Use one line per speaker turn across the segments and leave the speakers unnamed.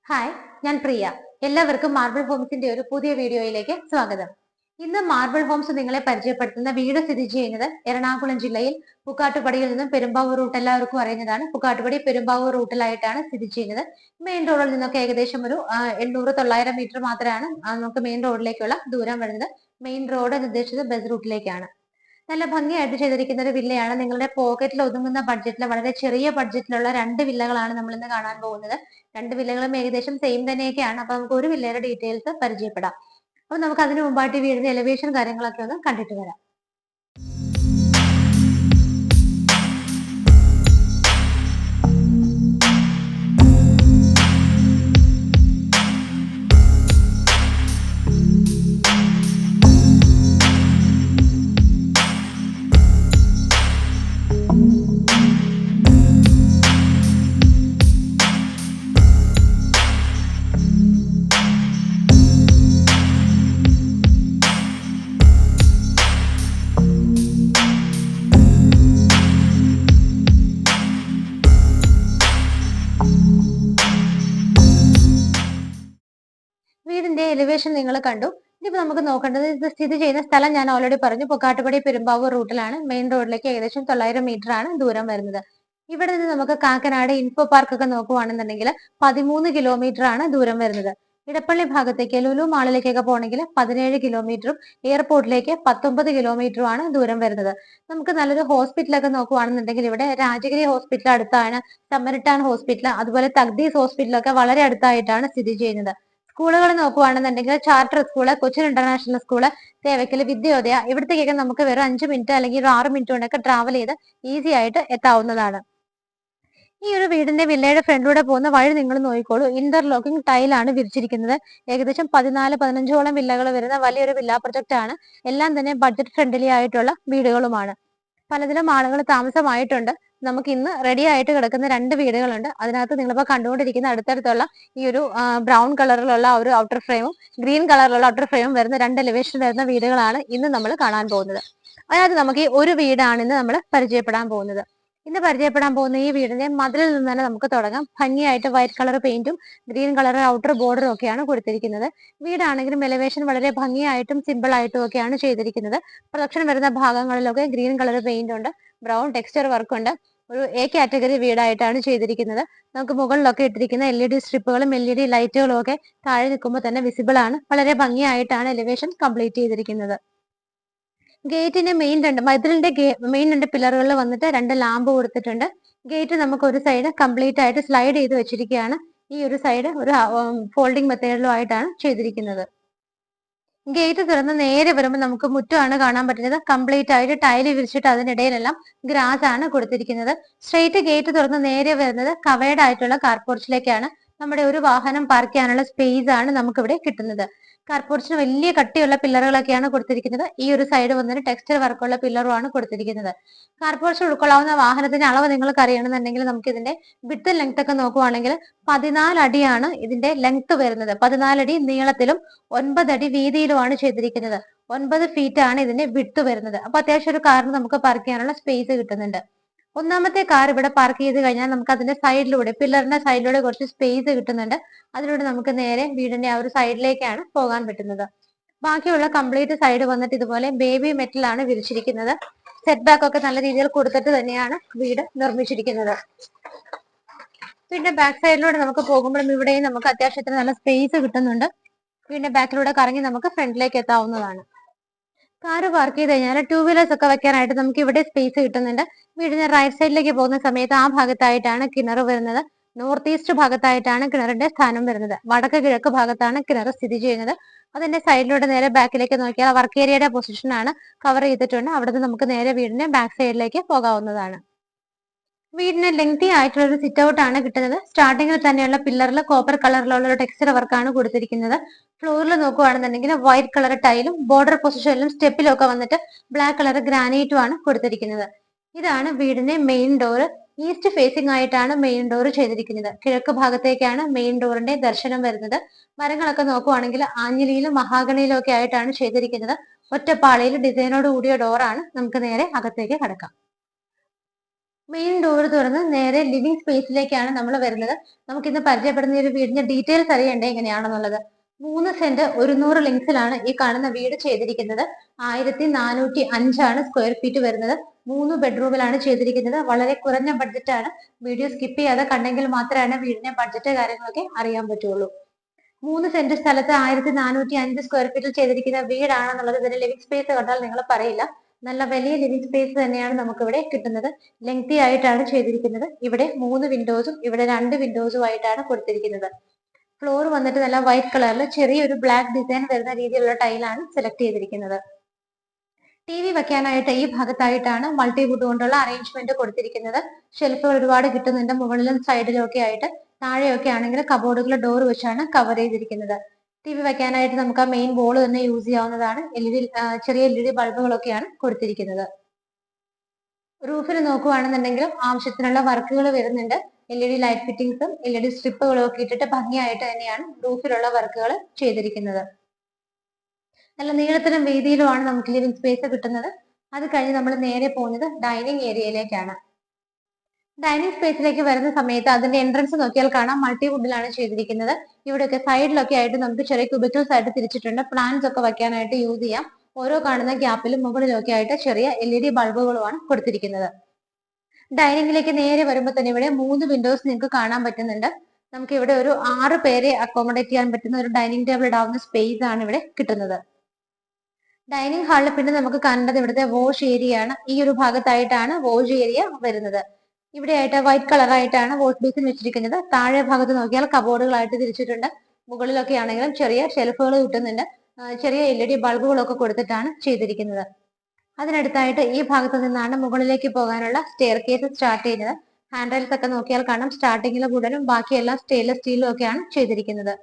Hi, ഞാൻ പ്രിയ. എല്ലാവർക്കും marble ഹോംസിന്റെ ഒരു പുതിയ വീഡിയോയിലേക്ക് സ്വാഗതം. ഇന്ന് മാർബിൾ ഹോംസ് നിങ്ങളെ പരിചയപ്പെടുത്തുന്ന വീട് സ്ഥിതി ചെയ്യുന്നത് എറണാകുളം ജില്ലയിൽ പുക്കാട്ടുപടിയിൽ നിന്നും പെരുമ്പാവൂർ റൂട്ട് എല്ലാവർക്കും അറിയുന്നതാണ്. പുക്കാട്ടുപടി പെരുമ്പാവൂർ റൂട്ടിലായിട്ടാണ് സ്ഥിതി ചെയ്യുന്നത്. മെയിൻ റോഡിൽ നിന്നൊക്കെ ഏകദേശം ഒരു 800-900 മീറ്റർ മാത്രമാണ് നമുക്ക് മെയിൻ റോഡിലേക്കുള്ള ദൂരം വരുന്നത്. മെയിൻ റോഡ് എന്ന് ഉദ്ദേശിച്ചത് ബസ് റൂട്ടിലേക്കാണ്. നല്ല ഭംഗിയായിട്ട് ചെയ്തിരിക്കുന്ന ഒരു വില്ലയാണ്. നിങ്ങളുടെ പോക്കറ്റിൽ ഒതുങ്ങുന്ന ബഡ്ജറ്റിൽ, വളരെ ചെറിയ ബഡ്ജറ്റിലുള്ള 2 വില്ലകളാണ് നമ്മൾ ഇന്ന് കാണാൻ പോകുന്നത്. 2 വില്ലകളും ഏകദേശം സെയിം തന്നെയൊക്കെയാണ്. അപ്പൊ നമുക്ക് ഒരു വില്ലയുടെ ഡീറ്റെയിൽസ് പരിചയപ്പെടാം. അപ്പൊ നമുക്ക് അതിനു മുമ്പായിട്ട് വീടിന്റെ എലിവേഷൻ കാര്യങ്ങളൊക്കെ ഒന്ന് കണ്ടിട്ട് വരാം. വീടിന്റെ എലിവേഷൻ നിങ്ങൾ കണ്ടു. ഇനിയിപ്പോ നമുക്ക് നോക്കേണ്ടത് ഇത് സ്ഥിതി ചെയ്യുന്ന സ്ഥലം ഞാൻ ഓൾറെഡി പറഞ്ഞു. പുക്കാട്ടുപടി പെരുമ്പാവൂർ റൂട്ടിലാണ്. മെയിൻ റോഡിലേക്ക് ഏകദേശം 900 മീറ്റർ ആണ് ദൂരം വരുന്നത്. ഇവിടെ നിന്ന് നമുക്ക് കാക്കനാട് ഇൻഫോ പാർക്ക് ഒക്കെ നോക്കുവാണെന്നുണ്ടെങ്കിൽ 13 കിലോമീറ്റർ ആണ് ദൂരം വരുന്നത്. ഇടപ്പള്ളി ഭാഗത്തേക്ക് ലുലു മാളിലേക്കൊക്കെ പോകണമെങ്കിൽ 17 കിലോമീറ്ററും എയർപോർട്ടിലേക്ക് 19 കിലോമീറ്ററും ആണ് ദൂരം വരുന്നത്. നമുക്ക് നല്ലൊരു ഹോസ്പിറ്റലൊക്കെ നോക്കുവാണെന്നുണ്ടെങ്കിൽ ഇവിടെ രാജഗിരി ഹോസ്പിറ്റൽ അടുത്താണ്, സമരിട്ടാൻ ഹോസ്പിറ്റൽ, അതുപോലെ തഗ്ദീസ് ഹോസ്പിറ്റലൊക്കെ വളരെ അടുത്തായിട്ടാണ് സ്ഥിതി ചെയ്യുന്നത്. സ്കൂളുകൾ നോക്കുവാണെന്നുണ്ടെങ്കിൽ charter school, Cochin international school, Thevakkal Vidyodaya, ഇവിടത്തേക്കൊക്കെ നമുക്ക് വെറും 5 മിനിറ്റ് അല്ലെങ്കിൽ ഒരു 6 മിനിറ്റ് കൊണ്ടൊക്കെ ട്രാവൽ ചെയ്ത് ഈസി ആയിട്ട് എത്താവുന്നതാണ്. ഈ ഒരു വീടിന്റെ വില്ലയുടെ ഫ്രണ്ടിലൂടെ പോകുന്ന വഴി നിങ്ങൾ നോക്കിക്കോളൂ. ഇന്റർലോക്കിംഗ് ടൈലാണ് വിരിച്ചിരിക്കുന്നത്. ഏകദേശം 14-15ഓളം വില്ലകൾ വരുന്ന വലിയൊരു വില്ല പ്രൊജക്ട് ആണ്. എല്ലാം തന്നെ ബഡ്ജറ്റ് ഫ്രണ്ട്ലി ആയിട്ടുള്ള വീടുകളുമാണ്. പലതിലും ആളുകൾ താമസമായിട്ടുണ്ട്. നമുക്ക് ഇന്ന് റെഡി ആയിട്ട് കിടക്കുന്ന 2 വീടുകളുണ്ട്. അതിനകത്ത് നിങ്ങളിപ്പോൾ കണ്ടുകൊണ്ടിരിക്കുന്ന അടുത്തടുത്തുള്ള ഈ ഒരു ബ്രൗൺ കളറിലുള്ള ഒരു ഔട്ടർ ഫ്രെയിമും ഗ്രീൻ കളറിലുള്ള ഔട്ടർ ഫ്രെയിമും വരുന്ന 2 എലിവേഷൻ വരുന്ന വീടുകളാണ് ഇന്ന് നമ്മൾ കാണാൻ പോകുന്നത്. അതിനകത്ത് നമുക്ക് ഈ ഒരു വീടാണ് ഇന്ന് നമ്മൾ പരിചയപ്പെടാൻ പോകുന്നത്. ഇന്ന് പരിചയപ്പെടാൻ പോകുന്ന ഈ വീടിന്റെ മതിലിൽ നിന്ന് തന്നെ നമുക്ക് തുടങ്ങാം. ഭംഗിയായിട്ട് വൈറ്റ് കളർ പെയിന്റും ഗ്രീൻ കളർ ഔട്ടർ ബോർഡറും ഒക്കെയാണ് കൊടുത്തിരിക്കുന്നത്. വീടാണെങ്കിലും എലിവേഷൻ വളരെ ഭംഗിയായിട്ടും സിമ്പിൾ ആയിട്ടും ഒക്കെയാണ് ചെയ്തിരിക്കുന്നത്. പ്രൊജക്ഷൻ വരുന്ന ഭാഗങ്ങളിലൊക്കെ ഗ്രീൻ കളർ പെയിന്റ് ഉണ്ട്, ബ്രൗൺ ടെക്സ്ചർ വർക്ക് ഉണ്ട്. ഒരു എ കാറ്റഗറി വീടായിട്ടാണ് ചെയ്തിരിക്കുന്നത്. നമുക്ക് മുകളിലൊക്കെ ഇട്ടിരിക്കുന്ന LED സ്ട്രിപ്പുകളും LED ലൈറ്റുകളും ഒക്കെ താഴെ നിൽക്കുമ്പോൾ തന്നെ വിസിബിൾ ആണ്. വളരെ ഭംഗിയായിട്ടാണ് എലിവേഷൻ കംപ്ലീറ്റ് ചെയ്തിരിക്കുന്നത്. ഗേറ്റിന്റെ മതിലിന്റെ മെയിൻ 2 പില്ലറുകളിൽ വന്നിട്ട് 2 ലാമ്പ് കൊടുത്തിട്ടുണ്ട്. ഗേറ്റ് നമുക്ക് ഒരു സൈഡ് കംപ്ലീറ്റ് ആയിട്ട് സ്ലൈഡ് ചെയ്ത് വെച്ചിരിക്കുകയാണ്. ഈ ഒരു സൈഡ് ഒരു ഫോൾഡിംഗ് മെത്തേഡിലും ആയിട്ടാണ് ചെയ്തിരിക്കുന്നത്. ഗേറ്റ് തുറന്ന് നേരെ വരുമ്പോൾ നമുക്ക് മുറ്റമാണ് കാണാൻ പറ്റുന്നത്. കംപ്ലീറ്റ് ആയിട്ട് ടൈല് വിരിച്ചിട്ട് അതിനിടയിലെല്ലാം ഗ്രാസ് ആണ് കൊടുത്തിരിക്കുന്നത്. സ്ട്രെയിറ്റ് ഗേറ്റ് തുറന്ന് നേരെ വരുന്നത് കവേർഡ് ആയിട്ടുള്ള കാർപോർച്ചിലേക്കാണ്. നമ്മുടെ ഒരു വാഹനം പാർക്ക് ചെയ്യാനുള്ള സ്പേസ് ആണ് നമുക്കിവിടെ കിട്ടുന്നത്. കാർപോർച്ചിന് വലിയ കട്ടിയുള്ള പില്ലറുകളൊക്കെയാണ് കൊടുത്തിരിക്കുന്നത്. ഈ ഒരു സൈഡ് വന്നിട്ട് ടെക്സ്ചർ വർക്കുള്ള പില്ലറുമാണ് കൊടുത്തിരിക്കുന്നത്. കാർപോർച്ച് ഉൾക്കൊള്ളാവുന്ന വാഹനത്തിന്റെ അളവ് നിങ്ങൾക്ക് അറിയണമെന്നുണ്ടെങ്കിൽ നമുക്ക് ഇതിന്റെ വിഡ്ത്ത് ലെങ്ത് ഒക്കെ നോക്കുവാണെങ്കിൽ 14 അടിയാണ് ഇതിന്റെ ലെങ്ത് വരുന്നത്. 14 അടി നീളത്തിലും 9 അടി വീതിയിലുമാണ് ചെയ്തിരിക്കുന്നത്. 9 ഫീറ്റ് ആണ് ഇതിന്റെ വിഡ്ത്ത് വരുന്നത്. അപ്പൊ അത്യാവശ്യം ഒരു കാറിന് നമുക്ക് പാർക്ക് ചെയ്യാനുള്ള സ്പേസ് കിട്ടുന്നുണ്ട്. ഒന്നാമത്തെ കാർ ഇവിടെ പാർക്ക് ചെയ്ത് കഴിഞ്ഞാൽ നമുക്ക് അതിന്റെ സൈഡിലൂടെ, പില്ലറിന്റെ സൈഡിലൂടെ കുറച്ച് സ്പേസ് കിട്ടുന്നുണ്ട്. അതിലൂടെ നമുക്ക് നേരെ വീടിന്റെ ആ ഒരു സൈഡിലേക്കാണ് പോകാൻ പറ്റുന്നത്. ബാക്കിയുള്ള കംപ്ലീറ്റ് സൈഡ് വന്നിട്ട് ഇതുപോലെ ബേബി മെറ്റൽ ആണ് വിരിച്ചിരിക്കുന്നത്. സെറ്റ് ബാക്ക് ഒക്കെ നല്ല രീതിയിൽ കൊടുത്തിട്ട് തന്നെയാണ് വീട് നിർമ്മിച്ചിരിക്കുന്നത്. പിന്നെ ബാക്ക് സൈഡിലൂടെ നമുക്ക് പോകുമ്പോഴും ഇവിടെയും നമുക്ക് അത്യാവശ്യത്തിന് നല്ല സ്പേസ് കിട്ടുന്നുണ്ട്. പിന്നെ ബാക്കിലൂടെ കറങ്ങി നമുക്ക് ഫ്രണ്ടിലേക്ക് എത്താവുന്നതാണ്. കാറ് പാർക്ക് ചെയ്ത് കഴിഞ്ഞാൽ 2 വീലേഴ്സ് ഒക്കെ വെക്കാനായിട്ട് നമുക്ക് ഇവിടെ സ്പേസ് കിട്ടുന്നുണ്ട്. വീടിന്റെ റൈറ്റ് സൈഡിലേക്ക് പോകുന്ന സമയത്ത് ആ ഭാഗത്തായിട്ടാണ് കിണർ വരുന്നത്. നോർത്ത് ഈസ്റ്റ് ഭാഗത്തായിട്ടാണ് കിണറിന്റെ സ്ഥാനം വരുന്നത്. വടക്ക് കിഴക്ക് ഭാഗത്താണ് കിണർ സ്ഥിതി ചെയ്യുന്നത്. അതിന്റെ സൈഡിലൂടെ നേരെ ബാക്കിലേക്ക് നോക്കിയാൽ വർക്ക് ഏരിയയുടെ പൊസിഷൻ ആണ് കവർ ചെയ്തിട്ടുണ്ട്. അവിടുന്ന് നമുക്ക് നേരെ വീടിന്റെ ബാക്ക് സൈഡിലേക്ക് പോകാവുന്നതാണ്. വീടിന് ലെങ്തി ആയിട്ടുള്ള ഒരു സിറ്റ് ഔട്ട് ആണ് കിട്ടുന്നത്. സ്റ്റാർട്ടിങ്ങിൽ തന്നെയുള്ള പില്ലറിൽ കോപ്പർ കളറിലുള്ള ഒരു ടെക്സ്ചർ വർക്കാണ് കൊടുത്തിരിക്കുന്നത്. ഫ്ലോറിൽ നോക്കുകയാണെന്നുണ്ടെങ്കിൽ വൈറ്റ് കളർ ടൈലും ബോർഡർ പൊസിഷനിലും സ്റ്റെപ്പിലും ഒക്കെ വന്നിട്ട് ബ്ലാക്ക് കളർ ഗ്രാനൈറ്റും ആണ് കൊടുത്തിരിക്കുന്നത്. ഇതാണ് വീടിന്റെ മെയിൻ ഡോർ. ഈസ്റ്റ് ഫേസിംഗ് ആയിട്ടാണ് മെയിൻ ഡോർ ചെയ്തിരിക്കുന്നത്. കിഴക്ക് ഭാഗത്തേക്കാണ് മെയിൻ ഡോറിന്റെ ദർശനം വരുന്നത്. മരങ്ങളൊക്കെ നോക്കുവാണെങ്കിൽ ആഞ്ഞിലിയിലും മഹാഗണിയിലും ഒക്കെ ആയിട്ടാണ് ചെയ്തിരിക്കുന്നത്. ഒറ്റപ്പാളിയിൽ ഡിസൈനോട് കൂടിയ ഡോറാണ്. നമുക്ക് നേരെ അകത്തേക്ക് കടക്കാം. മെയിൻ ഡോർ തുറന്ന് നേരെ ലിവിംഗ് സ്പേസിലേക്കാണ് നമ്മൾ വരുന്നത്. നമുക്കിന്ന് പരിചയപ്പെടുന്ന ഈ ഒരു വീടിന്റെ ഡീറ്റെയിൽസ് അറിയണ്ടേ എങ്ങനെയാണെന്നുള്ളത്. 3 സെന്റ് 100 ലിങ്സിലാണ് ഈ കാണുന്ന വീട് ചെയ്തിരിക്കുന്നത്. 1405 സ്ക്വയർ ഫീറ്റ് വരുന്നത്. 3 ബെഡ്റൂമിലാണ് ചെയ്തിരിക്കുന്നത്. വളരെ കുറഞ്ഞ ബഡ്ജറ്റാണ്. വീഡിയോ സ്കിപ്പ് ചെയ്യാതെ കണ്ടെങ്കിൽ മാത്രമാണ് വീടിന്റെ ബഡ്ജറ്റ് കാര്യങ്ങളൊക്കെ അറിയാൻ പറ്റുള്ളൂ. 3 സെന്റ് സ്ഥലത്ത് 1405 സ്ക്വയർ ഫീറ്റിൽ ചെയ്തിരിക്കുന്ന വീടാണെന്നുള്ളത് ഇതിന്റെ ലിവിംഗ് സ്പേസ് കണ്ടാൽ നിങ്ങൾ പറയില്ല. നല്ല വലിയ ലിവിംഗ് സ്പേസ് തന്നെയാണ് നമുക്ക് ഇവിടെ കിട്ടുന്നത്. ലെങ്തി ആയിട്ടാണ് ചെയ്തിരിക്കുന്നത്. ഇവിടെ 3 വിൻഡോസും ഇവിടെ 2 വിൻഡോസും ആയിട്ടാണ് കൊടുത്തിരിക്കുന്നത്. ഫ്ലോർ വന്നിട്ട് നല്ല വൈറ്റ് കളറിൽ ചെറിയൊരു ബ്ലാക്ക് ഡിസൈൻ വരുന്ന രീതിയിലുള്ള ടൈലാണ് സെലക്ട് ചെയ്തിരിക്കുന്നത്. TV വെക്കാനായിട്ട് ഈ ഭാഗത്തായിട്ടാണ് മൾട്ടിവുഡ് കൊണ്ടുള്ള അറേഞ്ച്മെന്റ് കൊടുത്തിരിക്കുന്നത്. ഷെൽഫുകൾ ഒരുപാട് കിട്ടുന്നുണ്ട് മുകളിലും സൈഡിലും ഒക്കെ ആയിട്ട്. താഴെയൊക്കെ ആണെങ്കിൽ കബോർഡുകൾ ഡോർ വെച്ചാണ് കവർ ചെയ്തിരിക്കുന്നത്. TV വെക്കാനായിട്ട് നമുക്ക് ആ മെയിൻ വോൾ തന്നെ യൂസ് ചെയ്യാവുന്നതാണ്. ചെറിയ LED ബൾബുകളൊക്കെയാണ് കൊടുത്തിരിക്കുന്നത്. റൂഫിൽ നോക്കുകയാണെന്നുണ്ടെങ്കിലും ആവശ്യത്തിനുള്ള വർക്കുകൾ വരുന്നുണ്ട്. LED ലൈറ്റ് ഫിറ്റിംഗ്സും LED സ്ട്രിപ്പുകളും ഒക്കെ ഇട്ടിട്ട് ഭംഗിയായിട്ട് തന്നെയാണ് റൂഫിലുള്ള വർക്കുകൾ ചെയ്തിരിക്കുന്നത്. നല്ല നീളത്തിലും വീതിയിലുമാണ് നമുക്ക് ലിവിംഗ് സ്പേസ് കിട്ടുന്നത്. അത് കഴിഞ്ഞ് നമ്മൾ നേരെ പോകുന്നത് ഡൈനിങ് ഏരിയയിലേക്കാണ്. ഡൈനിങ് സ്പേസിലേക്ക് വരുന്ന സമയത്ത് അതിന്റെ എൻട്രൻസ് നോക്കിയാൽ കാണാം മൾട്ടിവുഡിലാണ് ചെയ്തിരിക്കുന്നത്. ഇവിടെയൊക്കെ സൈഡിലൊക്കെ ആയിട്ട് നമുക്ക് ചെറിയ ക്യൂബിക്കിൾസ് ആയിട്ട് തിരിച്ചിട്ടുണ്ട്. പ്ലാന്റ്സ് ഒക്കെ വെക്കാനായിട്ട് യൂസ് ചെയ്യാം. ഓരോ കാണുന്ന ഗ്യാപ്പിലും മുകളിലൊക്കെ ആയിട്ട് ചെറിയ LED ബൾബുകളുമാണ് കൊടുത്തിരിക്കുന്നത്. ഡൈനിങ്ങിലേക്ക് നേരെ വരുമ്പോൾ തന്നെ ഇവിടെ 3 വിൻഡോസ് നിങ്ങൾക്ക് കാണാൻ പറ്റുന്നുണ്ട്. നമുക്ക് ഇവിടെ ഒരു 6 പേരെ അക്കോമഡേറ്റ് ചെയ്യാൻ പറ്റുന്ന ഒരു ഡൈനിങ് ടേബിൾ ഇടാവുന്ന സ്പേസ് ആണ് ഇവിടെ കിട്ടുന്നത്. ഡൈനിങ് ഹാളിൽ പിന്നെ നമുക്ക് കണ്ടത് ഇവിടുത്തെ വാഷ് ഏരിയ ആണ്. ഈ ഒരു ഭാഗത്തായിട്ടാണ് വാഷ് ഏരിയ വരുന്നത്. ഇവിടെ ആയിട്ട് വൈറ്റ് കളർ ആയിട്ടാണ് വാഷ് ബേസിൻ വെച്ചിരിക്കുന്നത്. താഴെ ഭാഗത്ത് നോക്കിയാൽ കബോർഡുകളായിട്ട് തിരിച്ചിട്ടുണ്ട്. മുകളിലൊക്കെ ആണെങ്കിലും ചെറിയ ഷെൽഫുകൾ കിട്ടുന്നുണ്ട്. ചെറിയ LED ബൾബുകളൊക്കെ കൊടുത്തിട്ടാണ് ചെയ്തിരിക്കുന്നത്. അതിനടുത്തായിട്ട് ഈ ഭാഗത്ത് നിന്നാണ് മുകളിലേക്ക് പോകാനുള്ള സ്റ്റെയർ കേസ് സ്റ്റാർട്ട് ചെയ്യുന്നത്. ഹാൻഡ് റെയിൽസ് ഒക്കെ നോക്കിയാൽ കാണാം സ്റ്റാർട്ടിങ്ങിലെ വുഡനും ബാക്കിയെല്ലാം സ്റ്റെയിൻലെസ് സ്റ്റീലും ഒക്കെയാണ് ചെയ്തിരിക്കുന്നത്.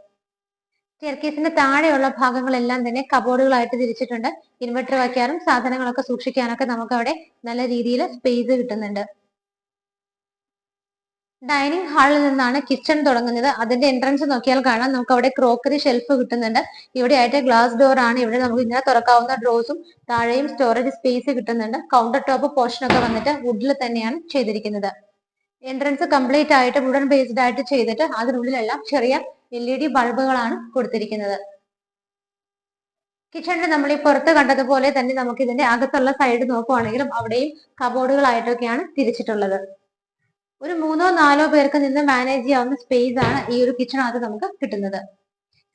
സ്റ്റെയർ കേസിന്റെ താഴെയുള്ള ഭാഗങ്ങളെല്ലാം തന്നെ കബോർഡുകളായിട്ട് തിരിച്ചിട്ടുണ്ട്. ഇൻവെർട്ടർ വയ്ക്കാനും സാധനങ്ങളൊക്കെ സൂക്ഷിക്കാനൊക്കെ നമുക്ക് അവിടെ നല്ല രീതിയിൽ സ്പേസ് കിട്ടുന്നുണ്ട്. ഡൈനിങ് ഹാളിൽ നിന്നാണ് കിച്ചൺ തുടങ്ങുന്നത്. അതിന്റെ എൻട്രൻസ് നോക്കിയാൽ കാണാം നമുക്ക് അവിടെ ക്രോക്കറി ഷെൽഫ് കിട്ടുന്നുണ്ട്. ഇവിടെ ആയിട്ട് ഗ്ലാസ് ഡോർ ആണ്. ഇവിടെ നമുക്ക് ഇങ്ങനെ തുറക്കാവുന്ന ഡ്രോസും താഴെയും സ്റ്റോറേജ് സ്പേസ് കിട്ടുന്നുണ്ട്. കൗണ്ടർ ടോപ്പ് പോർഷൻ ഒക്കെ വന്നിട്ട് വുഡിൽ തന്നെയാണ് ചെയ്തിരിക്കുന്നത്. എൻട്രൻസ് കംപ്ലീറ്റ് ആയിട്ട് വുഡൻ ബേസ്ഡ് ആയിട്ട് ചെയ്തിട്ട് അതിനുള്ളിലെല്ലാം ചെറിയ LED ബൾബുകളാണ് കൊടുത്തിരിക്കുന്നത്. കിച്ചണിൽ നമ്മൾ ഈ പുറത്ത് കണ്ടതുപോലെ തന്നെ നമുക്ക് ഇതിന്റെ അകത്തുള്ള സൈഡ് നോക്കുവാണെങ്കിലും അവിടെയും കബോർഡുകളായിട്ടൊക്കെയാണ് തിരിച്ചിട്ടുള്ളത്. ഒരു 3-4 പേർക്ക് നിന്ന് മാനേജ് ചെയ്യാവുന്ന സ്പേസ് ആണ് ഈ ഒരു കിച്ചണകത്ത് നമുക്ക് കിട്ടുന്നത്.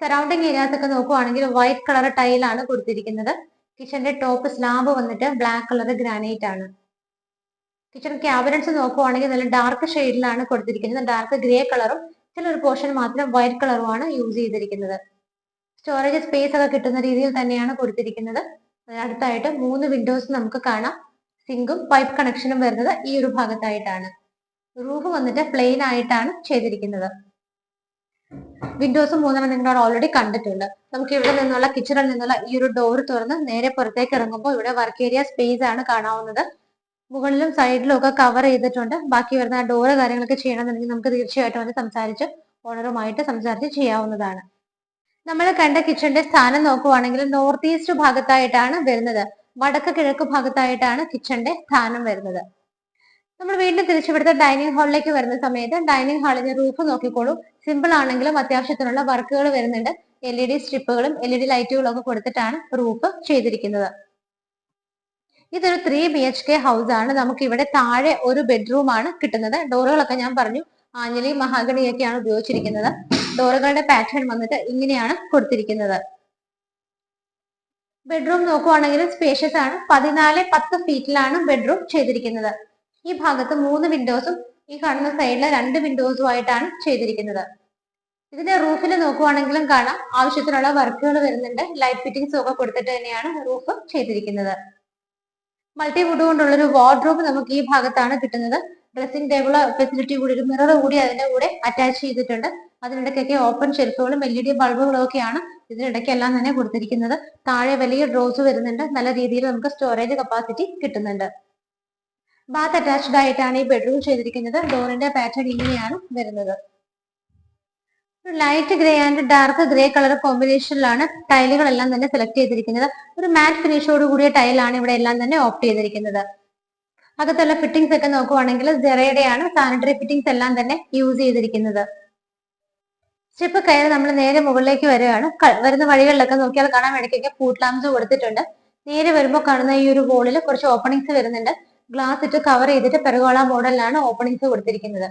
സറൗണ്ടിങ് ഏരിയാസ് ഒക്കെ നോക്കുവാണെങ്കിൽ വൈറ്റ് കളർ ടൈലാണ് കൊടുത്തിരിക്കുന്നത്. കിച്ചന്റെ ടോപ്പ് സ്ലാബ് വന്നിട്ട് ബ്ലാക്ക് കളർ ഗ്രാനൈറ്റ് ആണ്. കിച്ചൺ ക്യാബിനറ്റ്സ് നോക്കുവാണെങ്കിൽ നല്ല ഡാർക്ക് ഷെയ്ഡിലാണ് കൊടുത്തിരിക്കുന്നത്. ഡാർക്ക് ഗ്രേ കളറും ചിലൊരു പോർഷൻ മാത്രം വൈറ്റ് കളറുമാണ് യൂസ് ചെയ്തിരിക്കുന്നത്. സ്റ്റോറേജ് സ്പേസ് ഒക്കെ കിട്ടുന്ന രീതിയിൽ തന്നെയാണ് കൊടുത്തിരിക്കുന്നത്. അതിനടുത്തായിട്ട് 3 വിൻഡോസ് നമുക്ക് കാണാം. സിങ്കും പൈപ്പ് കണക്ഷനും വരുന്നത് ഈ ഒരു ഭാഗത്തായിട്ടാണ്. റൂഫ് വന്നിട്ട് പ്ലെയിൻ ആയിട്ടാണ് ചെയ്തിരിക്കുന്നത്. വിൻഡോസ് 3 നിങ്ങൾ ഓൾറെഡി കണ്ടിട്ടുണ്ട്. നമുക്ക് ഇവിടെ നിന്നുള്ള കിച്ചണിൽ നിന്നുള്ള ഈ ഒരു ഡോർ തുറന്ന് നേരെ പുറത്തേക്ക് ഇറങ്ങുമ്പോൾ ഇവിടെ വർക്ക് ഏരിയ സ്പേസ് ആണ് കാണാവുന്നത്. മുകളിലും സൈഡിലും ഒക്കെ കവർ ചെയ്തിട്ടുണ്ട്. ബാക്കി വരുന്ന ഡോറ് കാര്യങ്ങളൊക്കെ ചെയ്യണമെന്നുണ്ടെങ്കിൽ നമുക്ക് തീർച്ചയായിട്ടും അത് സംസാരിച്ച് ഓണറുമായിട്ട് സംസാരിച്ച് ചെയ്യാവുന്നതാണ്. നമ്മൾ കണ്ട കിച്ചന്റെ സ്ഥാനം നോക്കുവാണെങ്കിൽ നോർത്ത് ഈസ്റ്റ് ഭാഗത്തായിട്ടാണ് വരുന്നത്. വടക്ക് കിഴക്ക് ഭാഗത്തായിട്ടാണ് കിച്ചന്റെ സ്ഥാനം വരുന്നത്. നമ്മൾ വീണ്ടും തിരിച്ചിവിടുത്തെ ഡൈനിങ് ഹാളിലേക്ക് വരുന്ന സമയത്ത് ഡൈനിങ് ഹാളിന്റെ റൂഫ് നോക്കിക്കോളൂ. സിമ്പിൾ ആണെങ്കിലും അത്യാവശ്യത്തിനുള്ള വർക്കുകൾ വരുന്നുണ്ട്. LED സ്ട്രിപ്പുകളും LED ലൈറ്റുകളും ഒക്കെ കൊടുത്തിട്ടാണ് റൂഫ് ചെയ്തിരിക്കുന്നത്. ഇതൊരു 3 BHK ഹൗസ് ആണ്. നമുക്ക് ഇവിടെ താഴെ ഒരു ബെഡ്റൂം ആണ് കിട്ടുന്നത്. ഡോറുകളൊക്കെ ഞാൻ പറഞ്ഞു ആഞ്ഞലി മഹാഗണിയൊക്കെയാണ് ഉപയോഗിച്ചിരിക്കുന്നത്. ഡോറുകളുടെ പാറ്റേൺ വന്നിട്ട് ഇങ്ങനെയാണ് കൊടുത്തിരിക്കുന്നത്. ബെഡ്റൂം നോക്കുവാണെങ്കിൽ സ്പേഷ്യസ് ആണ്. 14-10 ഫീറ്റിലാണ് ബെഡ്റൂം ചെയ്തിരിക്കുന്നത്. ഈ ഭാഗത്ത് 3 വിൻഡോസും ഈ കാണുന്ന സൈഡിലെ 2 വിൻഡോസും ആയിട്ടാണ് ചെയ്തിരിക്കുന്നത്. ഇതിന്റെ റൂഫിൽ നോക്കുവാണെങ്കിലും കാണാം ആവശ്യത്തിനുള്ള വർക്കുകൾ വരുന്നുണ്ട്. ലൈറ്റ് ഫിറ്റിംഗ്സും ഒക്കെ കൊടുത്തിട്ട് തന്നെയാണ് റൂഫ് ചെയ്തിരിക്കുന്നത്. മൾട്ടിവുഡ് കൊണ്ടുള്ളൊരു വാർഡ്രോബ് നമുക്ക് ഈ ഭാഗത്താണ് കിട്ടുന്നത്. ഡ്രസ്സിംഗ് ടേബിൾ ഫെസിലിറ്റി കൂടി ഒരു മിറർ കൂടി അതിന്റെ കൂടെ അറ്റാച്ച് ചെയ്തിട്ടുണ്ട്. അതിനിടയ്ക്കൊക്കെ ഓപ്പൺ ഷെൽഫുകളും LED ബൾബുകളും ഒക്കെയാണ് ഇതിനിടയ്ക്കെല്ലാം തന്നെ കൊടുത്തിരിക്കുന്നത്. താഴെ വലിയ ഡ്രോസ് വരുന്നുണ്ട്. നല്ല രീതിയിൽ നമുക്ക് സ്റ്റോറേജ് കപ്പാസിറ്റി കിട്ടുന്നുണ്ട്. ബാത്ത് അറ്റാച്ച്ഡ് ആയിട്ടാണ് ഈ ബെഡ്റൂം ചെയ്തിരിക്കുന്നത്. ഡോറിന്റെ പാറ്റേൺ ഇങ്ങനെയാണ് വരുന്നത്. Light grey and dark grey colour കോമ്പിനേഷനിലാണ് ടൈലുകളെല്ലാം തന്നെ സെലക്ട് ചെയ്തിരിക്കുന്നത്. ഒരു മാറ്റ് ഫിനിഷോട് കൂടിയ ടൈലാണ് ഇവിടെ എല്ലാം തന്നെ ഓപ്റ്റ് ചെയ്തിരിക്കുന്നത്. അകത്തുള്ള ഫിറ്റിംഗ്സ് ഒക്കെ നോക്കുവാണെങ്കിൽ ജെറയുടെയാണ് സാനിറ്ററി ഫിറ്റിംഗ്സ് എല്ലാം തന്നെ യൂസ് ചെയ്തിരിക്കുന്നത്. സ്റ്റെപ്പ് കയറി നമ്മൾ നേരെ മുകളിലേക്ക് വരികയാണ്. വരുന്ന വഴികളിലൊക്കെ നോക്കിയാൽ കാണാൻ ഇടയ്ക്കൊക്കെ ഫുഡ് ലാംപ്സ് കൊടുത്തിട്ടുണ്ട്. നേരെ വരുമ്പോൾ കാണുന്ന ഈ ഒരു വോളിൽ കുറച്ച് ഓപ്പണിങ്സ് വരുന്നുണ്ട്. ഗ്ലാസ് ഇട്ട് കവർ ചെയ്തിട്ട് പെർഗോള മോഡലിലാണ് ഓപ്പണിങ്സ് കൊടുത്തിരിക്കുന്നത്.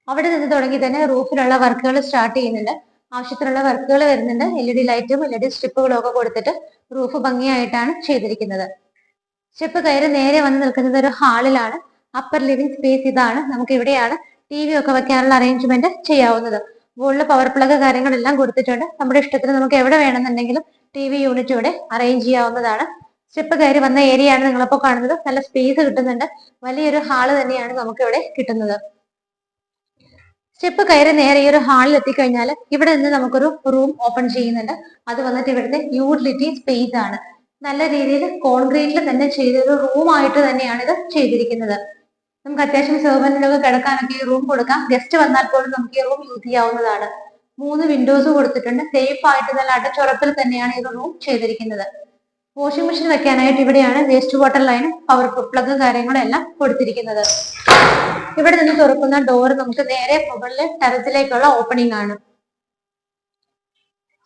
അവിടെ നിന്ന് തുടങ്ങി തന്നെ റൂഫിലുള്ള വർക്കുകൾ സ്റ്റാർട്ട് ചെയ്യുന്നുണ്ട്. ആവശ്യത്തിനുള്ള വർക്കുകൾ വരുന്നുണ്ട്. LED ലൈറ്റും LED സ്ട്രിപ്പുകളും ഒക്കെ കൊടുത്തിട്ട് റൂഫ് ഭംഗിയായിട്ടാണ് ചെയ്തിരിക്കുന്നത്. സ്റ്റെപ്പ് കയറി നേരെ വന്ന് നിൽക്കുന്നത് ഒരു ഹാളിലാണ്. അപ്പർ ലിവിംഗ് സ്പേസ് ഇതാണ്. നമുക്ക് ഇവിടെയാണ് TV ഒക്കെ വെക്കാനുള്ള അറേഞ്ച്മെന്റ് ചെയ്യാവുന്നത്. മുകളിൽ പവർ പ്ലഗ് കാര്യങ്ങളെല്ലാം കൊടുത്തിട്ടുണ്ട്. നമ്മുടെ ഇഷ്ടത്തിന് നമുക്ക് എവിടെ വേണമെന്നുണ്ടെങ്കിലും TV യൂണിറ്റ് ഇവിടെ അറേഞ്ച് ചെയ്യാവുന്നതാണ്. സ്റ്റെപ്പ് കയറി വന്ന ഏരിയ ആണ് നിങ്ങളിപ്പോൾ കാണുന്നത്. നല്ല സ്പേസ് കിട്ടുന്നുണ്ട്. വലിയൊരു ഹാള് തന്നെയാണ് നമുക്ക് ഇവിടെ കിട്ടുന്നത്. സ്റ്റെപ്പ് കയറി നേരെ ഈ ഒരു ഹാളിൽ എത്തിക്കഴിഞ്ഞാൽ ഇവിടെ നിന്ന് നമുക്കൊരു റൂം ഓപ്പൺ ചെയ്യുന്നുണ്ട്. അത് വന്നിട്ട് ഇവിടുത്തെ യൂട്ടിലിറ്റി സ്പേസ് ആണ്. നല്ല രീതിയിൽ കോൺക്രീറ്റിൽ തന്നെ ചെയ്തൊരു റൂം ആയിട്ട് തന്നെയാണ് ഇത് ചെയ്തിരിക്കുന്നത്. നമുക്ക് അത്യാവശ്യം സെർവന്റിനൊക്കെ കിടക്കാനൊക്കെ ഈ റൂം കൊടുക്കാം. ഗസ്റ്റ് വന്നാൽ പോലും നമുക്ക് ഈ റൂം യൂസ് ചെയ്യാവുന്നതാണ്. 3 വിൻഡോസ് കൊടുത്തിട്ടുണ്ട്. സേഫ് ആയിട്ട് നല്ല അടച്ചുറപ്പിൽ തന്നെയാണ് ഈ റൂം ചെയ്തിരിക്കുന്നത്. വാഷിംഗ് മെഷീൻ വെക്കാനായിട്ട് ഇവിടെയാണ് വേസ്റ്റ് വാട്ടർ ലൈനും പവർ പ്ലഗ് കാര്യങ്ങളും എല്ലാം കൊടുത്തിരിക്കുന്നത്. ഇവിടെ നിന്ന് തുറക്കുന്ന ഡോർ നമുക്ക് നേരെ മുകളിലെ ടെറസിലേക്കുള്ള ഓപ്പണിംഗ് ആണ്.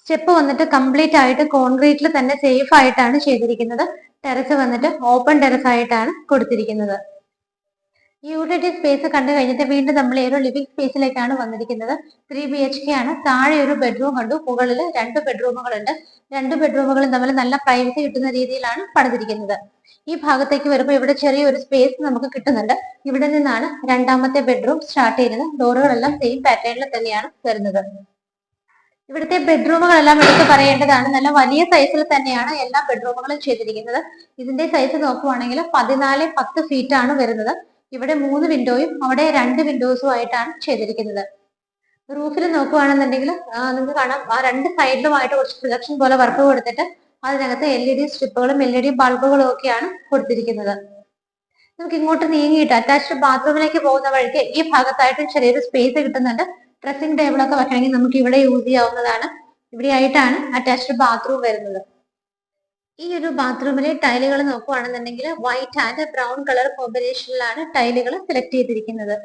സ്റ്റെപ്പ് വന്നിട്ട് കംപ്ലീറ്റ് ആയിട്ട് കോൺക്രീറ്റിൽ തന്നെ സേഫ് ആയിട്ടാണ് ചെയ്തിരിക്കുന്നത്. ടെറസ് വന്നിട്ട് ഓപ്പൺ ടെറസ് ആയിട്ടാണ് കൊടുത്തിരിക്കുന്നത്. യൂട്ടിലിറ്റി സ്പേസ് കണ്ടു കഴിഞ്ഞിട്ട് വീണ്ടും നമ്മൾ ഈ ഒരു ലിവിംഗ് സ്പേസിലേക്കാണ് വന്നിരിക്കുന്നത്. 3 BHK ആണ്. താഴെ ഒരു ബെഡ്റൂം കണ്ടു. മുകളിൽ 2 ബെഡ്റൂമുകളുണ്ട്. 2 ബെഡ്റൂമുകളും തമ്മിൽ നല്ല പ്രൈവസി കിട്ടുന്ന രീതിയിലാണ് പണിതിരിക്കുന്നത്. ഈ ഭാഗത്തേക്ക് വരുമ്പോൾ ഇവിടെ ചെറിയൊരു സ്പേസ് നമുക്ക് കിട്ടുന്നുണ്ട്. ഇവിടെ നിന്നാണ് രണ്ടാമത്തെ ബെഡ്റൂം സ്റ്റാർട്ട് ചെയ്യുന്നത്. ഡോറുകളെല്ലാം സെയിം പാറ്റേണിൽ തന്നെയാണ് വരുന്നത്. ഇവിടുത്തെ ബെഡ്റൂമുകളെല്ലാം എടുത്ത് പറയേണ്ടതാണ്. നല്ല വലിയ സൈസിൽ തന്നെയാണ് എല്ലാ ബെഡ്റൂമുകളും ചെയ്തിരിക്കുന്നത്. ഇതിന്റെ സൈസ് നോക്കുവാണെങ്കിൽ 14-10 ഫീറ്റ് ആണ് വരുന്നത്. ഇവിടെ 3 വിൻഡോയും അവിടെ 2 വിൻഡോസും ആയിട്ടാണ് ചെയ്തിരിക്കുന്നത്. റൂഫിൽ നോക്കുവാണെന്നുണ്ടെങ്കിൽ നിങ്ങൾക്ക് കാണാം ആ 2 സൈഡിലുമായിട്ട് കുറച്ച് പ്രൊജക്ഷൻ പോലെ വർക്ക് കൊടുത്തിട്ട് അതിനകത്ത് LED സ്ട്രിപ്പുകളും LED ബൾബുകളും ഒക്കെയാണ് കൊടുത്തിരിക്കുന്നത്. നമുക്ക് ഇങ്ങോട്ട് നീങ്ങിയിട്ട് അറ്റാച്ച്ഡ് ബാത്റൂമിലേക്ക് പോകുന്ന വഴിക്ക് ഈ ഭാഗത്തായിട്ട് ചെറിയൊരു സ്പേസ് കിട്ടുന്നുണ്ട്. ഡ്രസ്സിംഗ് ടേബിൾ ഒക്കെ വെക്കണമെങ്കിൽ നമുക്ക് ഇവിടെ യൂസ് ചെയ്യാവുന്നതാണ്. ഇവിടെ ആയിട്ടാണ് അറ്റാച്ച്ഡ് ബാത്റൂം വരുന്നത്. ഈ ഒരു ബാത്റൂമിലെ ടൈലുകൾ നോക്കുവാണെന്നുണ്ടെങ്കിൽ വൈറ്റ് ആൻഡ് ബ്രൗൺ കളർ കോമ്പിനേഷനിലാണ് ടൈലുകൾ സെലക്ട് ചെയ്തിരിക്കുന്നത്.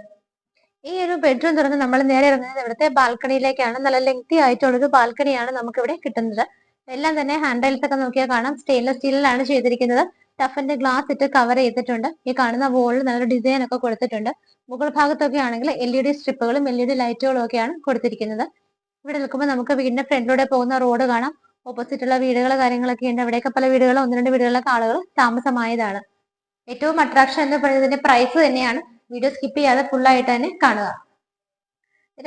ഈ ഒരു ബെഡ്റൂം തുറന്ന് നമ്മൾ നേരെ ഇറങ്ങുന്നത് ഇവിടുത്തെ ബാൽക്കണിയിലേക്കാണ്. നല്ല ലെങ്തി ആയിട്ടുള്ളൊരു ബാൽക്കണിയാണ് നമുക്ക് ഇവിടെ കിട്ടുന്നത്. എല്ലാം തന്നെ ഹാൻഡ് റെയിൽസ് ഒക്കെ നോക്കിയാൽ കാണാം സ്റ്റെയിൻലെസ് സ്റ്റീലിലാണ് ചെയ്തിരിക്കുന്നത്. ടഫിന്റെ ഗ്ലാസ് ഇട്ട് കവർ ചെയ്തിട്ടുണ്ട്. ഈ കാണുന്ന വോളിൽ നല്ലൊരു ഡിസൈൻ ഒക്കെ കൊടുത്തിട്ടുണ്ട്. മുകൾ ഭാഗത്തൊക്കെ ആണെങ്കിൽ LED സ്ട്രിപ്പുകളും LED ലൈറ്റുകളും ഒക്കെയാണ് കൊടുത്തിരിക്കുന്നത്. ഇവിടെ നിൽക്കുമ്പോൾ നമുക്ക് വീടിന്റെ ഫ്രണ്ടിലൂടെ പോകുന്ന റോഡ് കാണാം. ഓപ്പോസിറ്റ് ഉള്ള വീടുകൾ കാര്യങ്ങളൊക്കെ ഉണ്ട്. അവിടെയൊക്കെ പല വീടുകളും 1-2 വീടുകളിലൊക്കെ ആളുകൾ താമസമായതാണ്. ഏറ്റവും അട്രാക്ഷൻ എന്ന് പറയുന്നതിന്റെ പ്രൈസ് തന്നെയാണ്. വീഡിയോ സ്കിപ്പ് ചെയ്യാതെ ഫുൾ ആയിട്ട് തന്നെ കാണുക.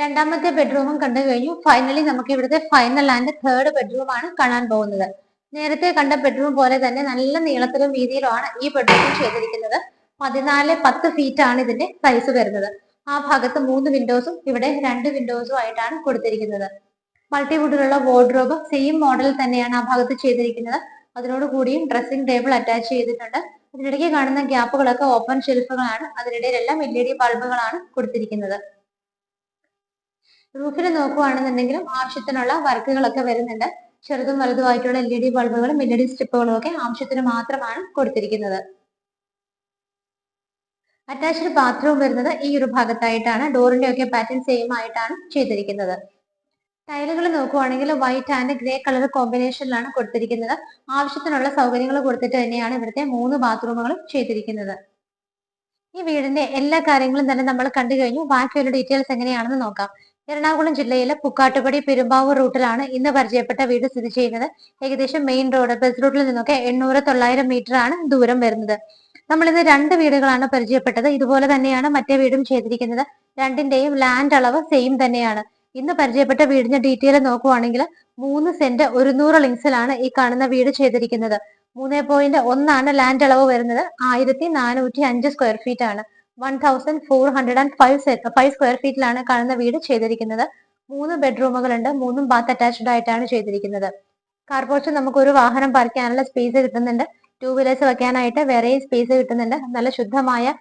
രണ്ടാമത്തെ ബെഡ്റൂമും കണ്ടു കഴിഞ്ഞു. ഫൈനലി നമുക്ക് ഇവിടുത്തെ ഫൈനൽ ആൻഡ് തേർഡ് ബെഡ്റൂം ആണ് കാണാൻ പോകുന്നത്. നേരത്തെ കണ്ട ബെഡ്റൂം പോലെ തന്നെ നല്ല നീളത്തിലും വീതിയിലുമാണ് ഈ ബെഡ്റൂം ചെയ്തിരിക്കുന്നത്. 14-10 ഫീറ്റ് ആണ് ഇതിന്റെ സൈസ് വരുന്നത്. ആ ഭാഗത്ത് 3 വിൻഡോസും ഇവിടെ 2 വിൻഡോസും ആയിട്ടാണ് കൊടുത്തിരിക്കുന്നത്. മൾട്ടിവുഡിലുള്ള വാർഡ്രോബ് സെയിം മോഡൽ തന്നെയാണ് ആ ഭാഗത്ത് ചെയ്തിരിക്കുന്നത്. അതിനോട് കൂടിയും ഡ്രസ്സിംഗ് ടേബിൾ അറ്റാച്ച് ചെയ്തിട്ടുണ്ട്. അതിനിടയ്ക്ക് കാണുന്ന ഗ്യാപ്പുകളൊക്കെ ഓപ്പൺ ഷെൽഫുകളാണ്. അതിനിടയിലെല്ലാം LED ബൾബുകളാണ് കൊടുത്തിരിക്കുന്നത്. റൂഫിൽ നോക്കുവാണെന്നുണ്ടെങ്കിലും ആവശ്യത്തിനുള്ള വർക്കുകളൊക്കെ വരുന്നുണ്ട്. ചെറുതും വലുതുമായിട്ടുള്ള LED ബൾബുകളും LED സ്ട്രിപ്പുകളും ഒക്കെ ആവശ്യത്തിന് മാത്രമാണ് കൊടുത്തിരിക്കുന്നത്. അറ്റാച്ച്ഡ് ബാത്റൂം വരുന്നത് ഈ ഒരു ഭാഗത്തായിട്ടാണ്. ഡോറിന്റെ ഒക്കെ പാറ്റേൺ സെയിം ആയിട്ടാണ് ചെയ്തിരിക്കുന്നത്. ടൈലുകൾ നോക്കുവാണെങ്കിൽ വൈറ്റ് ആൻഡ് ഗ്രേ കളർ കോമ്പിനേഷനിലാണ് കൊടുത്തിരിക്കുന്നത്. ആവശ്യത്തിനുള്ള സൗകര്യങ്ങൾ കൊടുത്തിട്ട് തന്നെയാണ് ഇവിടുത്തെ 3 ബാത്റൂമുകളും ചെയ്തിരിക്കുന്നത്. ഈ വീടിന്റെ എല്ലാ കാര്യങ്ങളും തന്നെ നമ്മൾ കണ്ടു കഴിഞ്ഞു. ബാക്കിയുള്ള ഡീറ്റെയിൽസ് എങ്ങനെയാണെന്ന് നോക്കാം. എറണാകുളം ജില്ലയിലെ പുക്കാട്ടുപടി പെരുമ്പാവൂർ റൂട്ടിലാണ് ഇന്ന് പരിചയപ്പെട്ട വീട് സ്ഥിതി ചെയ്യുന്നത്. ഏകദേശം മെയിൻ റോഡ് ബസ് റൂട്ടിൽ നിന്നൊക്കെ 800-900 മീറ്റർ ആണ് ദൂരം വരുന്നത്. നമ്മളിന്ന് 2 വീടുകളാണ് പരിചയപ്പെട്ടത്. ഇതുപോലെ തന്നെയാണ് മറ്റേ വീടും ചെയ്തിരിക്കുന്നത്. രണ്ടിന്റെയും ലാൻഡ് അളവ് സെയിം തന്നെയാണ്. ഇന്ന് പരിചയപ്പെട്ട വീടിന്റെ ഡീറ്റെയിൽ നോക്കുവാണെങ്കിൽ 3 സെന്റ് 100 ലിങ്സിലാണ് ഈ കാണുന്ന വീട് ചെയ്തിരിക്കുന്നത്. 3.1 ലാൻഡ് അളവ് വരുന്നത്. 1405 സ്ക്വയർ ഫീറ്റ് ആണ്. 1405 സ്ക്വയർ ഫീറ്റിലാണ് കാണുന്ന വീട് ചെയ്തിരിക്കുന്നത്. 3 ബെഡ്റൂമുകളുണ്ട്. 3ഉം ബാത്ത് അറ്റാച്ച്ഡ് ആയിട്ടാണ് ചെയ്തിരിക്കുന്നത്. കാർപോർച്ച് നമുക്ക് ഒരു വാഹനം പാർക്ക് ചെയ്യാനുള്ള സ്പേസ് കിട്ടുന്നുണ്ട്. 2 വീലേഴ്സ് വെക്കാനായിട്ട് വേറെയും സ്പേസ് കിട്ടുന്നുണ്ട്. നല്ല ശുദ്ധമായ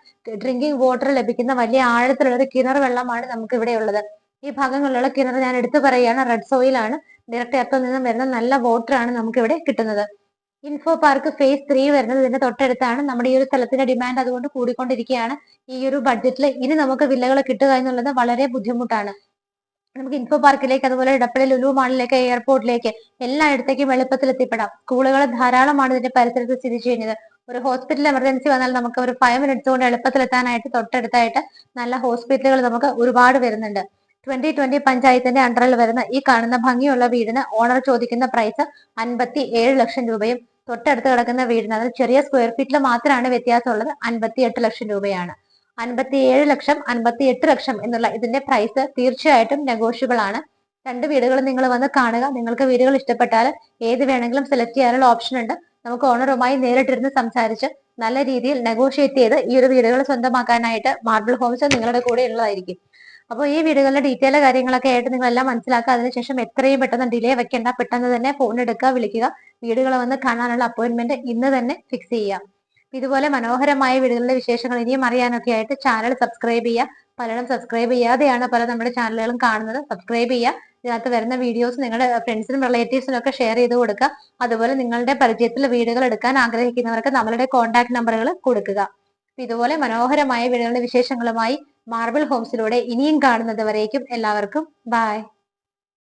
ഡ്രിങ്കിങ് വാട്ടർ ലഭിക്കുന്ന വലിയ ആഴത്തിലുള്ള ഒരു കിണർ വെള്ളമാണ് നമുക്ക് ഇവിടെ ഉള്ളത്. ഈ ഭാഗങ്ങളിലുള്ള കിണർ ഞാൻ എടുത്തു പറയുകയാണ്. റെഡ് സോയിൽ ആണ്. ഡയറക്റ്റ് എർത്തിൽ നിന്നും വരുന്ന നല്ല വാട്ടർ ആണ് നമുക്ക് ഇവിടെ കിട്ടുന്നത്. ഇൻഫോ പാർക്ക് ഫേസ് 3 വരുന്നത് ഇതിന്റെ തൊട്ടടുത്താണ്. നമ്മുടെ ഈ ഒരു സ്ഥലത്തിന്റെ ഡിമാൻഡ് അതുകൊണ്ട് കൂടിക്കൊണ്ടിരിക്കുകയാണ്. ഈ ഒരു ബഡ്ജറ്റിൽ ഇനി നമുക്ക് വില്ലകൾ കിട്ടുക എന്നുള്ളത് വളരെ ബുദ്ധിമുട്ടാണ്. നമുക്ക് ഇൻഫോ പാർക്കിലേക്ക്, അതുപോലെ ഇടപ്പള്ളി ലുലു മാളിലേക്ക്, എയർപോർട്ടിലേക്ക് എല്ലായിടത്തേക്കും എളുപ്പത്തിൽ എത്തിപ്പെടാം. സ്കൂളുകൾ ധാരാളമാണ് ഇതിന്റെ പരിസരത്ത് സ്ഥിതി ചെയ്യുന്നത്. ഒരു ഹോസ്പിറ്റൽ എമർജൻസി വന്നാൽ നമുക്ക് ഒരു 5 മിനിറ്റ്സ് കൊണ്ട് എളുപ്പത്തിൽ എത്താനായിട്ട് തൊട്ടടുത്തായിട്ട് നല്ല ഹോസ്പിറ്റലുകൾ നമുക്ക് ഒരുപാട് വരുന്നുണ്ട്. 2020 പഞ്ചായത്തിന്റെ അണ്ടറിൽ വരുന്ന ഈ കാണുന്ന ഭംഗിയുള്ള വീടിന് ഓണർ ചോദിക്കുന്ന പ്രൈസ് 57 ലക്ഷം രൂപയും തൊട്ടടുത്ത് കിടക്കുന്ന വീടിന്, അതായത് ചെറിയ സ്ക്വയർ ഫീറ്റിൽ മാത്രമാണ് വ്യത്യാസമുള്ളത്, 58 ലക്ഷം രൂപയാണ്. 57 ലക്ഷം 58 ലക്ഷം എന്നുള്ള ഇതിന്റെ പ്രൈസ് തീർച്ചയായിട്ടും നെഗോഷ്യബിൾ ആണ്. രണ്ട് വീടുകൾ നിങ്ങൾ വന്ന് കാണുക. നിങ്ങൾക്ക് വീടുകൾ ഇഷ്ടപ്പെട്ടാൽ ഏത് വേണമെങ്കിലും സെലക്ട് ചെയ്യാനുള്ള ഓപ്ഷൻ ഉണ്ട്. നമുക്ക് ഓണറുമായി നേരിട്ടിരുന്ന് സംസാരിച്ച് നല്ല രീതിയിൽ നെഗോഷിയേറ്റ് ചെയ്ത് ഈ ഒരു വീടുകൾ സ്വന്തമാക്കാനായിട്ട് മാർബിൾ ഹോംസ് നിങ്ങളുടെ കൂടെ ഉള്ളതായിരിക്കും. അപ്പോൾ ഈ വീടുകളുടെ ഡീറ്റെയിൽ കാര്യങ്ങളൊക്കെ ആയിട്ട് നിങ്ങൾ എല്ലാം മനസ്സിലാക്കുക. അതിനുശേഷം എത്രയും പെട്ടെന്ന് ഡിലേ വെക്കേണ്ട, പെട്ടെന്ന് തന്നെ ഫോൺ എടുക്കുക, വിളിക്കുക. വീടുകൾ വന്ന് കാണാനുള്ള അപ്പോയിന്റ്മെന്റ് ഇന്ന് തന്നെ ഫിക്സ് ചെയ്യാം. ഇതുപോലെ മനോഹരമായ വീടുകളുടെ വിശേഷങ്ങൾ ഇനിയും അറിയാനൊക്കെ ആയിട്ട് ചാനൽ സബ്സ്ക്രൈബ് ചെയ്യുക. പലരും സബ്സ്ക്രൈബ് ചെയ്യാതെയാണ് പല നമ്മുടെ ചാനലുകളും കാണുന്നത്. സബ്സ്ക്രൈബ് ചെയ്യുക. ഇതിനകത്ത് വരുന്ന വീഡിയോസ് നിങ്ങളുടെ ഫ്രണ്ട്സിനും റിലേറ്റീവ്സിനും ഒക്കെ ഷെയർ ചെയ്ത് കൊടുക്കുക. അതുപോലെ നിങ്ങളുടെ പരിചയത്തിൽ വീടുകൾ എടുക്കാൻ ആഗ്രഹിക്കുന്നവർക്ക് നമ്മളുടെ കോൺടാക്ട് നമ്പറുകൾ കൊടുക്കുക. ഇതുപോലെ മനോഹരമായ വീടുകളുടെ വിശേഷങ്ങളുമായി മാർബിൾ ഹോംസിലൂടെ ഇനിയും കാണുന്നത് വരേക്കും എല്ലാവർക്കും ബൈ.